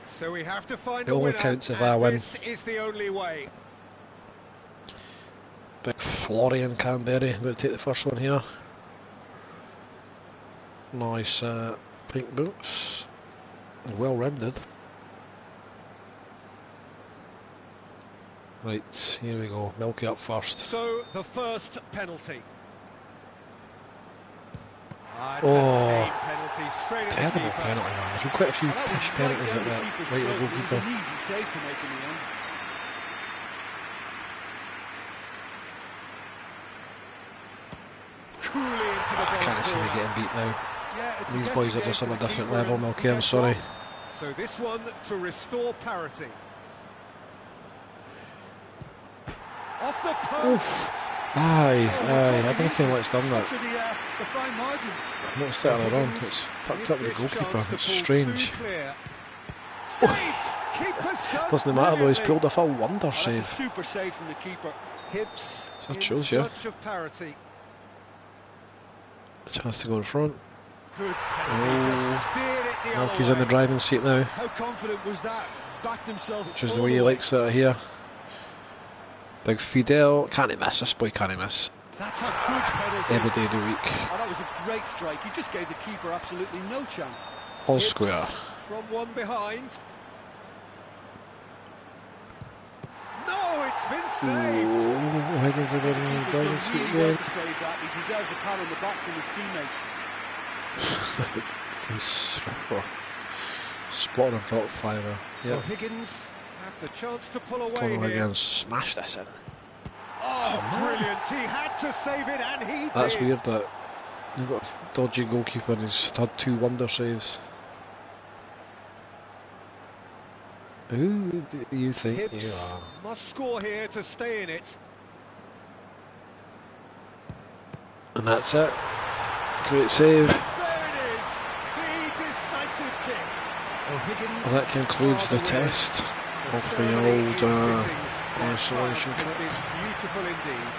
S2: so we have to find
S1: it only counts if I win.
S2: This is the only way.
S1: Big Florian Canberry, I'm going to take the first one here. Nice pink boots, well rendered. Right, here we go, Milky up first.
S2: So, the first penalty.
S1: Oh, terrible penalty, man. There's been quite a few pish penalties at that right of the goalkeeper.
S3: An easy save to make in the end.
S2: into the
S1: I
S2: ball.
S1: can't see me getting beat now.
S2: Yeah, it's a
S1: These
S2: guessing
S1: boys are
S2: game
S1: just
S2: for
S1: on a
S2: the
S1: different
S2: keeper
S1: level,
S2: and
S1: Milky, I'm
S2: guess
S1: sorry.
S2: what? So this one to restore parity. Off the post.
S1: Aye,
S2: Oh,
S1: aye, I don't know what's done that.
S2: such are the fine margins.
S1: I've noticed it earlier on, it's tucked up with the goalkeeper, it's strange. Doesn't matter though, he's pulled off a wonder
S3: That's a
S1: save.
S3: super save from the keeper.
S2: Hips
S1: That
S2: in
S1: shows you.
S2: search of parity.
S1: A chance to go in front.
S2: Good penalty, just steered it the other
S1: Milky's in the
S2: way.
S1: driving seat now,
S4: How confident was that? Backed himself
S1: which is
S4: all
S1: the way he
S4: way.
S1: likes it here. Big Fidel, can't he miss? This boy can't he miss.
S2: That's a good penalty.
S1: Every day of the week.
S3: Oh, that was a great strike. He just gave the keeper absolutely no chance.
S1: All
S2: Hips
S1: square.
S2: From one behind. No, it's been saved.
S1: Ooh, Higgins again in the
S3: Keeper's
S1: driving
S3: done
S1: seat
S3: really well
S1: again.
S3: to save that. He deserves a pat on the back from his teammates.
S1: He's spotted on top fiver.
S2: Well,
S1: Yeah.
S2: Higgins have the chance to pull away
S1: Conor
S2: here.
S1: Higgins smash this in.
S2: Oh, brilliant. He had to save it and he
S1: That's
S2: did.
S1: weird that you've got a dodgy goalkeeper and he's had 2 wonder saves. Who do you think you
S2: Hips
S1: are?
S2: must score here to stay in it.
S1: And that's it. Great save.
S2: There it is, the decisive kick. Oh, Higgins.
S1: And that concludes
S2: are
S1: the
S2: winners.
S1: test
S2: The
S1: of the
S2: ceremony
S1: old
S2: is fitting. Their
S1: Isolation
S2: triumph has
S1: Cup.
S2: been beautiful indeed.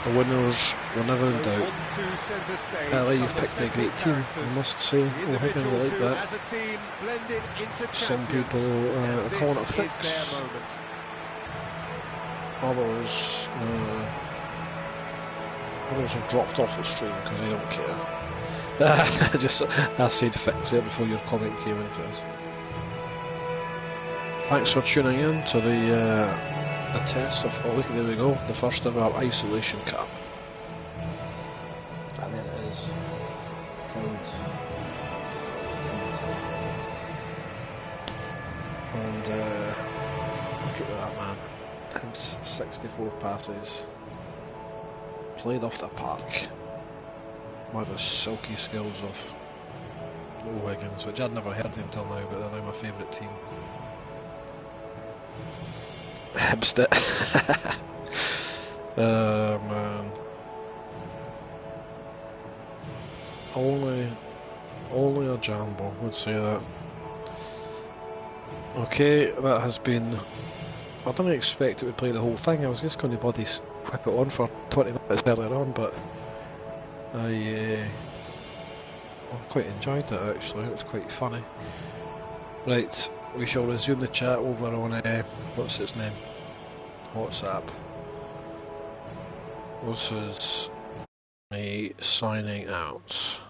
S1: The winners were never in
S2: So
S1: doubt.
S2: on to centre stage
S1: Early,
S2: come
S1: you've
S2: the
S1: picked a
S2: central
S1: great team, I
S2: characters.
S1: must say.
S2: The
S1: Oh, Higgins, I
S2: individuals
S1: like
S2: who,
S1: that.
S2: as a team, blended into
S1: Some
S2: champions.
S1: people
S2: And
S1: are calling it a
S2: this
S1: fix.
S2: is their moment.
S1: Others have dropped off the stream because they don't care. Just I said fix it before your comment came in, Chris. Thanks for tuning in to the test of, oh look, there we go, the first ever Isolation Cup. And then it is found. And look at that, man. And 64 passes. Played off the park. One of the silky skills of Wiggins, which I'd never heard of until now, but they're now my favourite team. Hibsed it. Oh man. Only a Jambo would say that. Okay, that has been... I didn't expect it would play the whole thing. I was just going to bloody whip it on for 20 minutes earlier on, but I quite enjoyed it actually. It was quite funny. Right, we shall resume the chat over on what's its name? WhatsApp. This is me signing out.